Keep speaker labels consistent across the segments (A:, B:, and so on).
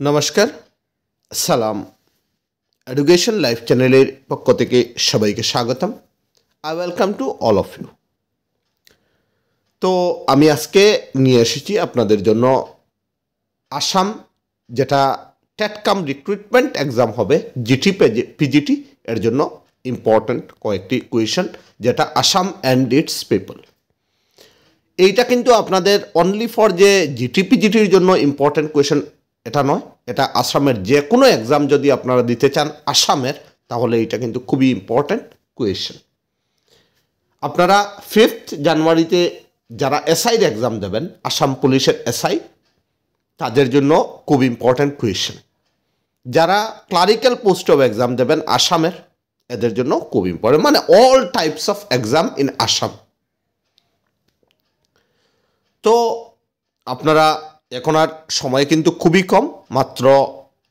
A: নমস্কার, সালাম। Education life চ্যানেলের পক্ষ থেকে সবাইকে স্বাগতম। I welcome to all of you. তো আমি আজকে নিয়ে এসেছি আপনাদের জন্য আসাম, যেটা টেটকাম রিক্রুটমেন্ট এক্সাম হবে, জিটি পিজিটি, এর জন্য ইম্পর্ট্যান্ট কয়েকটি কোয়েশন, যেটা আসাম অ্যান্ড ইটস পিপল। এইটা কিন্তু আপনাদের অনলি ফর যে জিটি পিজিটির জন্য ইম্পর্ট্যান্ট কোয়েশন এটা নয়, এটা আসামের যে কোনো এক্সাম যদি আপনারা দিতে চান আসামের, তাহলে এটা কিন্তু খুবই ইম্পর্ট্যান্ট কোয়েশন। আপনারা 5th জানুয়ারিতে যারা এসআইর এক্সাম দেবেন, আসাম পুলিশের এসআই, তাদের জন্য খুব ইম্পর্ট্যান্ট কোয়েশন। যারা ক্লারিক্যাল পোস্ট অফ এক্সাম দেবেন আসামের, এদের জন্য খুব ইম্পর্ট্যান্ট, মানে all types of exam in Assam. তো আপনারা এখন আর সময় কিন্তু খুবই কম, মাত্র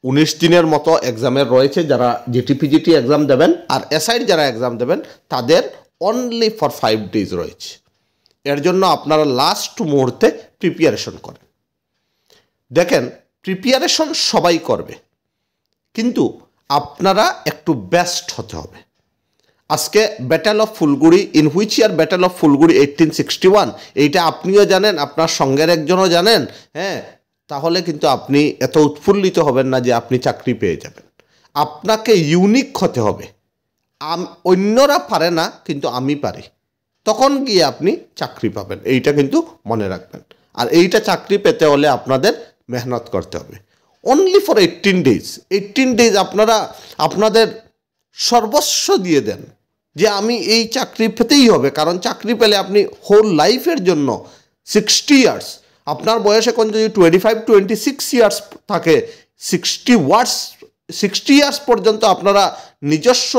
A: 19 দিনের মতো এক্সামের রয়েছে। যারা জিটিপিজিটি এক্সাম দেবেন আর এসআইর যারা এক্সাম দেবেন, তাদের অনলি ফর 5 ডেজ রয়েছে। এর জন্য আপনারা লাস্ট মুহূর্তে প্রিপারেশন করেন। দেখেন, প্রিপারেশন সবাই করবে, কিন্তু আপনারা একটু বেস্ট হতে হবে। আজকে battle of Phulaguri, in which year battle of Phulaguri 1861, এইটা আপনিও জানেন, আপনার সঙ্গের একজনও জানেন, হ্যাঁ। তাহলে কিন্তু আপনি এত উৎফুল্লিত হবেন না যে আপনি চাকরি পেয়ে যাবেন। আপনাকে ইউনিক হতে হবে। অন্যরা পারে না, কিন্তু আমি পারি, তখন গিয়ে আপনি চাকরি পাবেন। এইটা কিন্তু মনে রাখবেন। আর এইটা চাকরি পেতে হলে আপনাদের মেহনত করতে হবে। অনলি ফর 18 ডেজ, 18 ডেজ আপনারা আপনাদের সর্বস্ব দিয়ে দেন যে আমি এই চাকরি পেতেই হবে। কারণ চাকরি পেলে আপনি হোল লাইফের জন্য 60 ইয়ার্স, আপনার বয়স এখন যদি 25-26 ইয়ার্স থাকে, 60 ইয়ার্স পর্যন্ত আপনারা নিজস্ব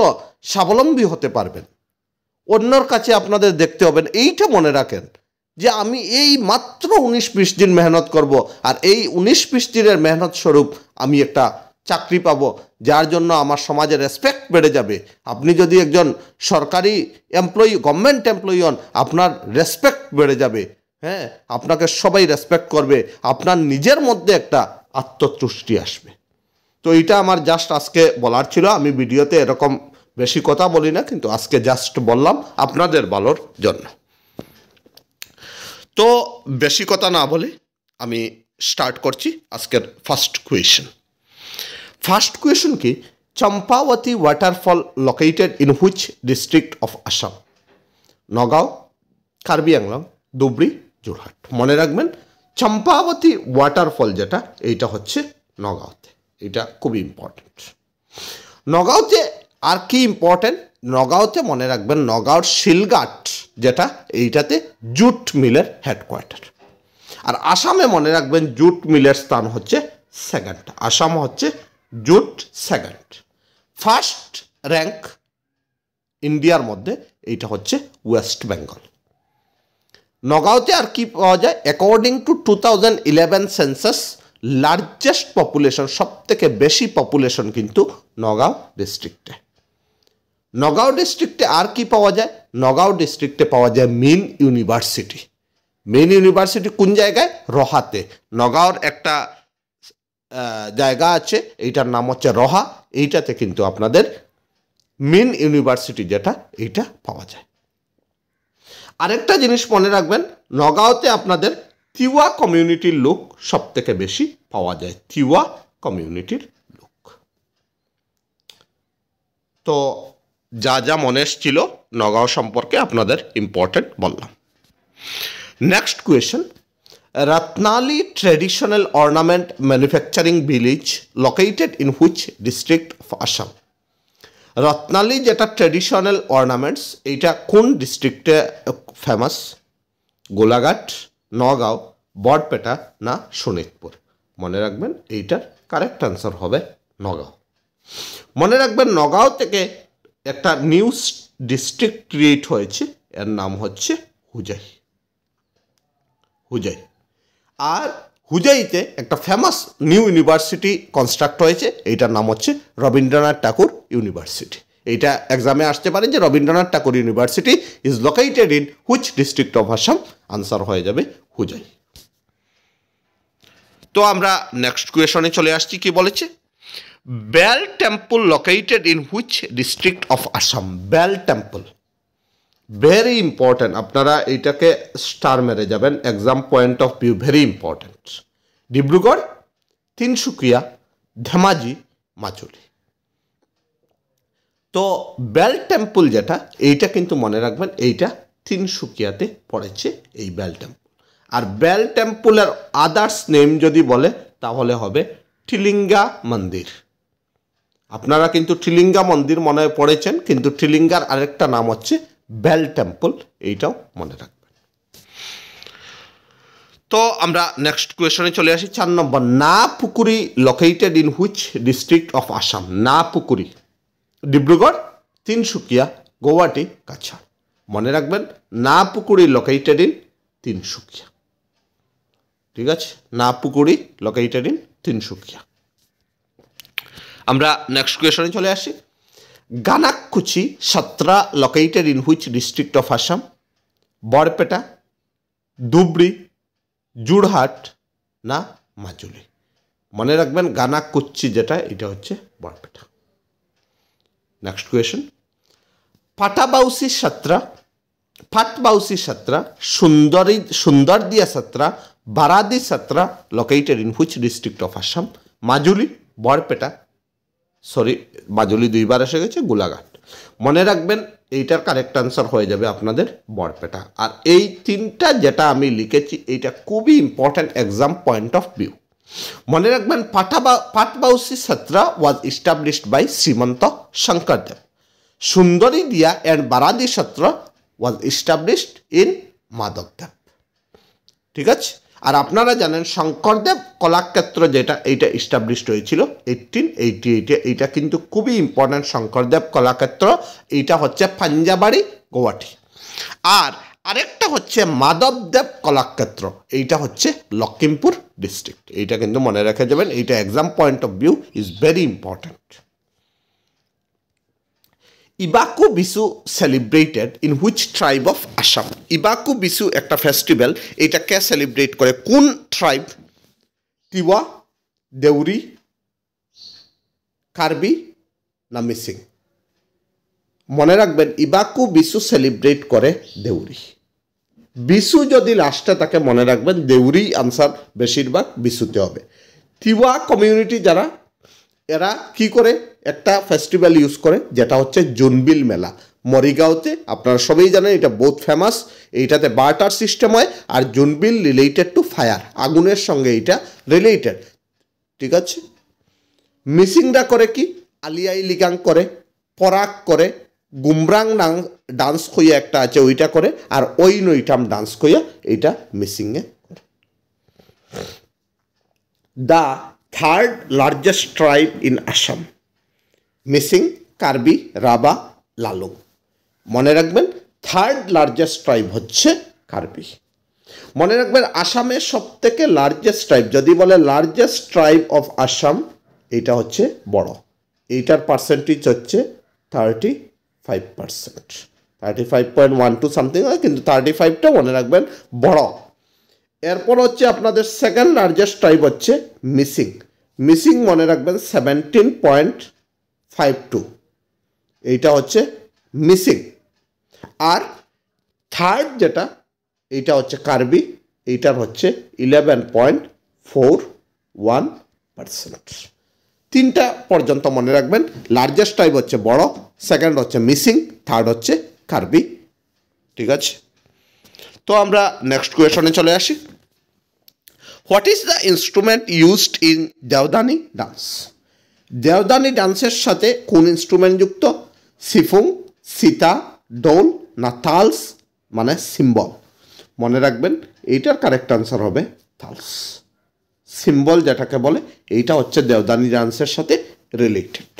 A: স্বাবলম্বী হতে পারবেন। অন্যর কাছে আপনাদের দেখতে হবেন। এইটা মনে রাখেন যে আমি এই মাত্র 19-20 দিন মেহনত করব, আর এই 19-20 দিনের মেহনত স্বরূপ আমি একটা চাকরি পাবো, যার জন্য আমার সমাজে রেসপেক্ট বেড়ে যাবে। আপনি যদি একজন সরকারি এমপ্লয়ি, গভর্নমেন্ট এমপ্লয়ি হন, আপনার রেসপেক্ট বেড়ে যাবে, হ্যাঁ, আপনাকে সবাই রেসপেক্ট করবে, আপনার নিজের মধ্যে একটা আত্মতুষ্টি আসবে। তো এইটা আমার জাস্ট আজকে বলার ছিল। আমি ভিডিওতে এরকম বেশি কথা বলি না, কিন্তু আজকে জাস্ট বললাম আপনাদের ভালোর জন্য। তো বেশি কথা না বলে আমি স্টার্ট করছি আজকের ফার্স্ট কোয়েশন। ফার্স্ট কোয়েশন কি? Champabati waterfall located in which district of Assam? Nagaon, Karbi Anglong, Dhubri, Jorhat. মনে রাখবেন, চম্পাবতী ওয়াটারফল যেটা, এইটা হচ্ছে নগাঁওতে। এটা খুবই ইম্পর্টেন্ট। নগাঁওতে আর কি ইম্পর্টেন্ট? নগাঁওতে মনে রাখবেন, নগাঁওর শিলঘাট যেটা, এইটাতে জুট মিলের হেডকোয়ার্টার। আর আসামে মনে রাখবেন, জুট মিলের স্থান হচ্ছে সেকেন্ড। আসাম হচ্ছে জুট সেকেন্ড। ফার্স্ট র্যাঙ্ক ইন্ডিয়ার মধ্যে এইটা হচ্ছে ওয়েস্ট বেঙ্গল। নগাঁওতে আর কি পাওয়া যায়? According to 2011 census, largest population, সব থেকে বেশি পপুলেশন কিন্তু নগাঁও ডিস্ট্রিক্টে। নগাঁও ডিস্ট্রিক্টে আর কি পাওয়া যায়? নগাঁও ডিস্ট্রিক্টে পাওয়া যায় মেন ইউনিভার্সিটি। মেন ইউনিভার্সিটি কোন জায়গায়? রহাতে। নগাঁওর একটা জায়গা আছে, এইটার নাম হচ্ছে রহা। এইটাতে কিন্তু আপনাদের মেন ইউনিভার্সিটি যেটা, এইটা পাওয়া যায়। আরেকটা জিনিস মনে রাখবেন, নগাঁওতে আপনাদের তিওয়া কমিউনিটির লোক সব থেকে বেশি পাওয়া যায়। তিওয়া কমিউনিটির লোক। তো যা যা মনে এসেছিল নগাঁও সম্পর্কে আপনাদের ইম্পর্টেন্ট বললাম। Next question, Ratnali traditional ornament manufacturing village located in which district of Assam? Ratnali যেটা ট্রেডিশনাল অর্নামেন্টস, এইটা কোন ডিস্ট্রিক্টে ফেমাস? গোলাঘাট, নগাঁও, বরপেটা না শোনিতপুর? মনে রাখবেন, এইটার কারেক্ট আনসার হবে নগাঁও। মনে রাখবেন, নগাঁও থেকে একটা নিউ ডিস্ট্রিক্ট ক্রিয়েট হয়েছে, এর নাম হচ্ছে হুজাই। হুজাই। আর হুজাইতে একটা ফেমাস নিউ ইউনিভার্সিটি কনস্ট্রাক্ট হয়েছে, এইটার নাম হচ্ছে রবীন্দ্রনাথ ঠাকুর ইউনিভার্সিটি। এইটা এক্সামে আসতে পারে যে Rabindranath Thakur university is located in which district of Assam? Answer হয়ে যাবে হুজাই। তো আমরা নেক্সট কোয়েশনে চলে আসছি, কি বলেছে? Bell Temple located in which district of Assam? Bell Temple very important, আপনারা এইটাকে স্টার মেরে যাবেন, exam point of view very important. Dibrugarh, Tinsukia, Dhemaji, Majuli. তো বেল টেম্পল যেটা, এইটা কিন্তু মনে রাখবেন, এইটা তিনসুকিয়াতে পড়েছে এই বেল টেম্পল। আর বেল টেম্পলের আদার্স নেম যদি বলে তাহলে হবে টিলিঙ্গা মন্দির। আপনারা কিন্তু টিলিঙ্গা মন্দির মনে পড়েছেন, কিন্তু টিলিঙ্গার আরেকটা নাম হচ্ছে বেল টেম্পল, এইটাও মনে রাখবেন। তো আমরা নেক্সট কোয়েশনে চলে আসি, 4 নম্বর। Na Pukhuri located in which district of Assam? Na Pukhuri Dibrugarh, Tinsukia, Guwahati, Cachar. মনে রাখবেন, না পুকুরি লোকেটেড ইন তিনসুকিয়া। ঠিক আছে, না পুকুরি লোকেটেড ইন তিনসুকিয়া। আমরা নেক্সট কোয়েশনে চলে আসি, Ganakkuchi Satra located in which district of Assam? Barpeta, Dhubri, Jorhat না মাজুলি? মনে রাখবেন, গানাককুচি যেটা, এটা হচ্ছে Barpeta. Next question, Patbausi Satra, Patbausi Satra, Sundaridiya Satra, Baradi Satra located in which district of Assam? Majuli, Barpeta, sorry Majuli দুইবার এসে গেছে, গোলাঘাট। মনে রাখবেন, এইটার কারেক্ট আনসার হয়ে যাবে আপনাদের বরপেটা। আর এই তিনটা যেটা আমি লিখেছি, এইটা খুবই important exam point of view. মনে রাখবেন, Patbausi Satra was established by Srimanta Sankardev. Sundaridiya and Baradi Satra was established in মাধবদেব। ঠিক আছে, আর আপনারা জানেন শঙ্করদেব কলাক্ষেত্র যেটা, এইটা এস্টাবলিশড হয়েছিল 1888। এইটা কিন্তু খুবই ইম্পর্ট্যান্ট, শঙ্করদেব কলাক্ষেত্র। এইটা হচ্ছে পাঞ্জাবাড়ি, গৌহাটি। আর আরেকটা হচ্ছে মাধবদেব কলাক্ষেত্র, এইটা হচ্ছে লখিমপুর ডিস্ট্রিক্ট। এইটা কিন্তু মনে রেখে যাবেন, এইটা exam point of view is very important. ইবাকু বিশু celebrated in which tribe of Assam? ইবাকু বিশু একটা ফেস্টিভ্যাল, এটা কে সেলিব্রেট করে, কোন ট্রাইব? তিওয়া, দেউরি, কার্বি না মিসিং? মনে রাখবেন, ইবাকু বিশু সেলিব্রেট করে দেউরি। বিশু যদি লাস্টে তাকে মনে রাখবেন, দেউরি আনসার বেশিরভাগ বিশুতে হবে। তিওয়া কমিউনিটি যারা, এরা কি করে, একটা ফেস্টিভ্যাল ইউজ করে যেটা হচ্ছে জুনবিল মেলা। মরিগাঁওতে আপনারা সবাই জানেন, এটা বহুত ফেমাস। এইটাতে বার্টার সিস্টেম হয়, আর জুনবিল রিলেটেড টু ফায়ার, আগুনের সঙ্গে এইটা রিলেটেড। ঠিক আছে, মিসিংরা করে কি, আলিয়াই লিগাং করে, পরাগ করে, গুমরাং ডান্স কইয়া একটা আছে, ওইটা করে, আর ওই নইটাম ডান্স কইয়া এইটা মিসিংয়ে করে। The third largest tribe in Assam? Mising, Karbi, Rabha, Lalung. মনে রাখবেন, থার্ড লার্জেস্ট ট্রাইব হচ্ছে কার্বি। মনে রাখবেন, আসামের সব থেকে লার্জেস্ট ট্রাইব যদি বলে লার্জেস্ট ট্রাইব অফ আসাম, এটা হচ্ছে বড়। এইটার পার্সেন্টেজ হচ্ছে 35%, 35.12 সামথিং হয়, কিন্তু 35টা মনে রাখবেন বড়। এরপর হচ্ছে আপনাদের সেকেন্ড লার্জেস্ট ট্রাইব হচ্ছে মিসিং। মিসিং মনে রাখবেন 17.52, এইটা হচ্ছে মিসিং। আর থার্ড যেটা, এইটা হচ্ছে কার্বি, এইটার হচ্ছে 11.41%। তিনটা পর্যন্ত মনে রাখবেন, লার্জেস্ট ট্রাইব হচ্ছে বড়, সেকেন্ড হচ্ছে মিসিং, থার্ড হচ্ছে কার্বি। ঠিক আছে, তো আমরা নেক্সট কোয়েশনে চলে আসি। What is the instrument used in Deodhani dance? Deodhani ডান্সের সাথে কোন ইনস্ট্রুমেন্ট যুক্ত? সিফুং, সিতা, ডোল না তালস মানে সিম্বল? মনে রাখবেন, এইটার কারেক্ট আনসার হবে তালস। সিম্বল যেটাকে বলে, এইটা হচ্ছে দেওদানি ডান্সের সাথে রিলেটেড।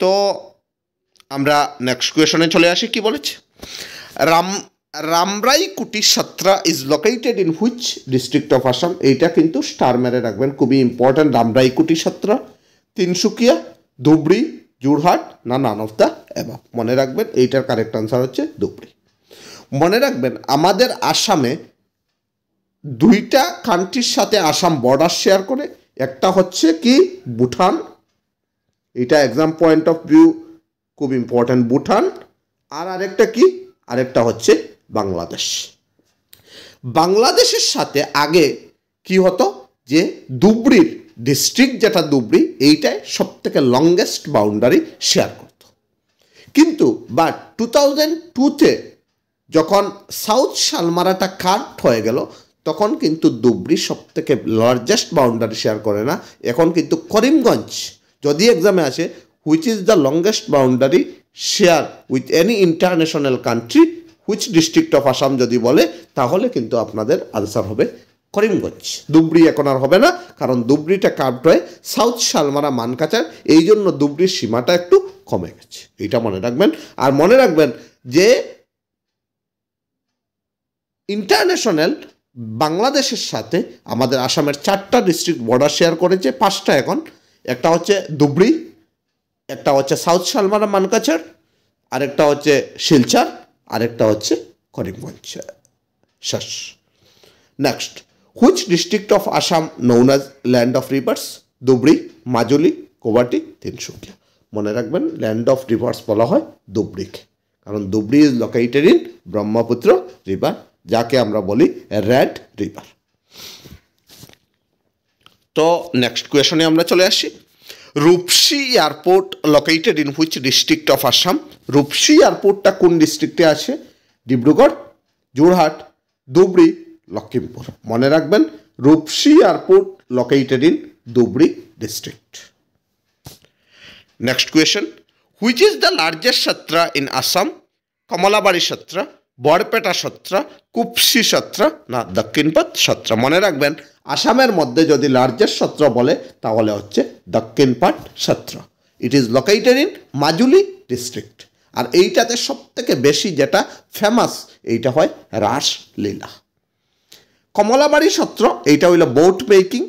A: তো আমরা নেক্সট কোয়েশনে চলে আসি, কি বলেছে? Ramraikuti Satra is located in which district of Assam? এইটা কিন্তু স্টার মেরে রাখবেন, খুবই ইম্পর্ট্যান্ট। রামরাইকুটি সত্রা, তিনসুকিয়া, ধুবড়ি, জোড়হাট না নান অফ দ্য অ্যাবভ? মনে রাখবেন, এইটার কারেক্ট আনসার হচ্ছে ধুবড়ি। মনে রাখবেন, আমাদের আসামে দুইটা কান্ট্রির সাথে আসাম বর্ডার শেয়ার করে, একটা হচ্ছে কি ভুটান, এটা এক্সাম পয়েন্ট অফ ভিউ খুব ইম্পর্ট্যান্ট, ভুটান, আর আরেকটা কি, আরেকটা হচ্ছে বাংলাদেশ। বাংলাদেশের সাথে আগে কি হতো যে ধুবড়ির ডিস্ট্রিক্ট যেটা ধুবড়ি, এইটাই সব থেকে লংগেস্ট বাউন্ডারি শেয়ার করত। কিন্তু বাট 2002-তে যখন সাউথ শালমারাটা কাট হয়ে গেল, তখন কিন্তু ধুবড়ি সব থেকে লার্জেস্ট বাউন্ডারি শেয়ার করে না, এখন কিন্তু করিমগঞ্জ যদি এক্সামে আসে which is the longest boundary share with any international country, which district of Assam যদি বলে, তাহলে কিন্তু আপনাদের আনসার হবে করিমগঞ্জ। ধুবড়ি এখন আর হবে না, কারণ ধুবড়িটা কার্ভড হয়ে সাউথ শালমারা মানকাচার, এই জন্য ধুবড়ির সীমাটা একটু কমে গেছে, এটা মনে রাখবেন। আর মনে রাখবেন যে ইন্টারন্যাশনাল বাংলাদেশের সাথে আমাদের আসামের 4টা ডিস্ট্রিক্ট বর্ডার শেয়ার করেছে, 5টা এখন, একটা হচ্ছে ধুবড়ি, একটা হচ্ছে সাউথ শালমারা মানকাচার, আরেকটা হচ্ছে শিলচর, আরেকটা হচ্ছে করিমগঞ্জ। শেষ। Next, which district of Assam known as land of rivers? Dhubri, Majuli, Guwahati, Tinsukia. মনে রাখবেন ল্যান্ড অফ রিভার্স বলা হয় ধুবড়িকে, কারণ Dhubri is located in Brahmaputra river, যাকে আমরা বলি রেড রিভার। তো নেক্সট কোয়েশনে আমরা চলে আসি। Rupsi airport located in which district of Assam? Rupsi এয়ারপোর্টটা কোন ডিস্ট্রিক্টে আছে? ডিব্রুগড়, যোরহাট, ধুবড়ি, লখিমপুর। মনে রাখবেন Rupsi airport located in Dhubri district. Next question, which is the largest Satra in Assam? Kamalabari Satra, Barpeta Satra, Kupsi Satra, না দক্ষিণপথ সত্রা? মনে রাখবেন আসামের মধ্যে যদি লার্জেস্ট সত্র বলে তাহলে হচ্ছে Dakshinpat Satra. It is located in Majuli district. আর এইটাতে সব থেকে বেশি যেটা ফেমাস এইটা হয় রাসলীলা। কমলাবাড়ি সত্র এইটা হইল বোট মেকিং,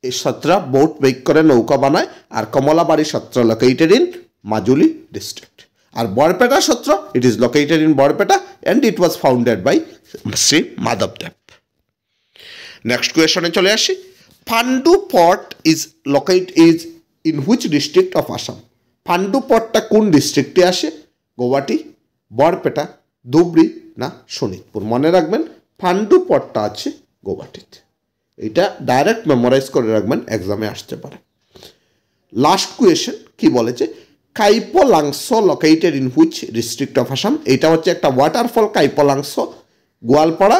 A: এই সত্রা বোট মেক করে নৌকা বানায়, আর Kamalabari Satra located in Majuli district. আর Barpeta Satra it is located in Barpeta and it was founded by Shri মাধবদেব। নেক্সট কোয়েশনে চলে আসি। Pandu port is in which district of Assam? Pandu পটটা কোন ডিস্ট্রিক্টে আসে? গৌহাটি, বরপেটা, ধুবড়ি, না শোনিতপুর? মনে রাখবেন পাণ্ডু পটটা আছে গৌহাটিতে। এটা ডাইরেক্ট মেমোরাইজ করে রাখবেন, এক্সামে আসতে পারে। লাস্ট কোয়েশন কি বলেছে? Kaiplangs located in which district of Assam? এটা হচ্ছে একটা ওয়াটারফল কাইপলাংস, গোয়ালপাড়া,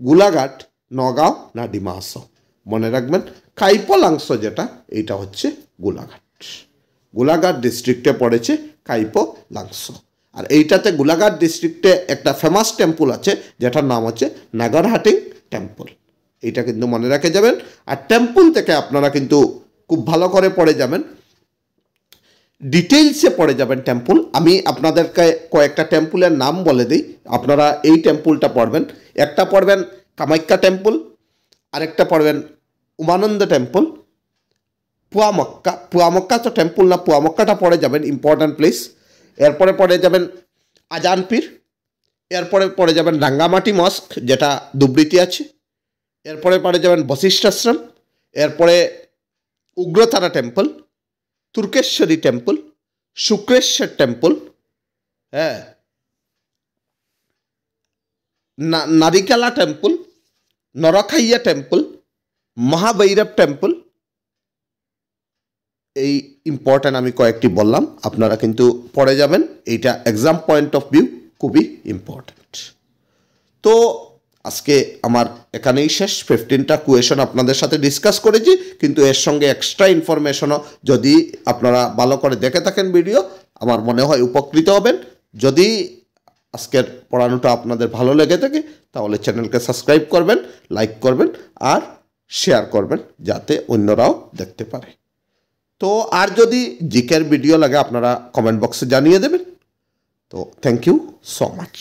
A: গোলাঘাট, নগাঁও, না ডিমা হাসাও? মনে রাখবেন কাইপলাংস যেটা এইটা হচ্ছে গোলাঘাট। গোলাঘাট ডিস্ট্রিক্টে পড়েছে কাইপলাংস। আর এইটাতে গোলাঘাট ডিস্ট্রিক্টে একটা ফেমাস টেম্পল আছে যেটার নাম হচ্ছে নাগরহাটিং টেম্পল। এইটা কিন্তু মনে রাখে যাবেন। আর টেম্পল থেকে আপনারা কিন্তু খুব ভালো করে পড়ে যাবেন, ডিটেইলসে পড়ে যাবেন টেম্পল। আমি আপনাদেরকে কয়েকটা টেম্পলের নাম বলে দিই, আপনারা এই টেম্পলটা পড়বেন। একটা পড়বেন কামাখ্যা টেম্পল, আরেকটা পড়বেন উমানন্দ টেম্পল, পুয়ামক্কা তো টেম্পল না, পুয়ামক্কাটা পড়ে যাবেন, ইম্পর্ট্যান্ট প্লেস। এরপরে পড়ে যাবেন আজানপীর, এরপরে পড়ে যাবেন রাঙ্গামাটি মস্ক যেটা ধুবড়িতে আছে, এরপরে পড়ে যাবেন বশিষ্ঠ আশ্রম, এরপরে উগ্রতারা টেম্পল, তুর্কেশ্বরী টেম্পল, শুক্রেশ্বর টেম্পল, হ্যাঁ, নারিকেলা টেম্পল, নরখাইয়া টেম্পল, মহাভৈরব টেম্পল। এই ইম্পর্ট্যান্ট আমি কয়েকটি বললাম, আপনারা কিন্তু পড়ে যাবেন, এইটা এক্সাম পয়েন্ট অফ ভিউ খুবই ইম্পর্ট্যান্ট। তো আজকে আমার এখানেই শেষ। 15টা কোয়েশন আপনাদের সাথে ডিসকাস করেছি, কিন্তু এর সঙ্গে এক্সট্রা ইনফরমেশনও যদি আপনারা ভালো করে দেখে থাকেন ভিডিও, আমার মনে হয় উপকৃত হবেন। যদি আজকের পড়ানোটা আপনাদের ভালো লেগে থাকে তাহলে চ্যানেলকে সাবস্ক্রাইব করবেন, লাইক করবেন আর শেয়ার করবেন যাতে অন্যরাও দেখতে পারে। তো আর যদি জিকের ভিডিও লাগে আপনারা কমেন্ট বক্সে জানিয়ে দেবেন। তো থ্যাংক ইউ সো মাচ।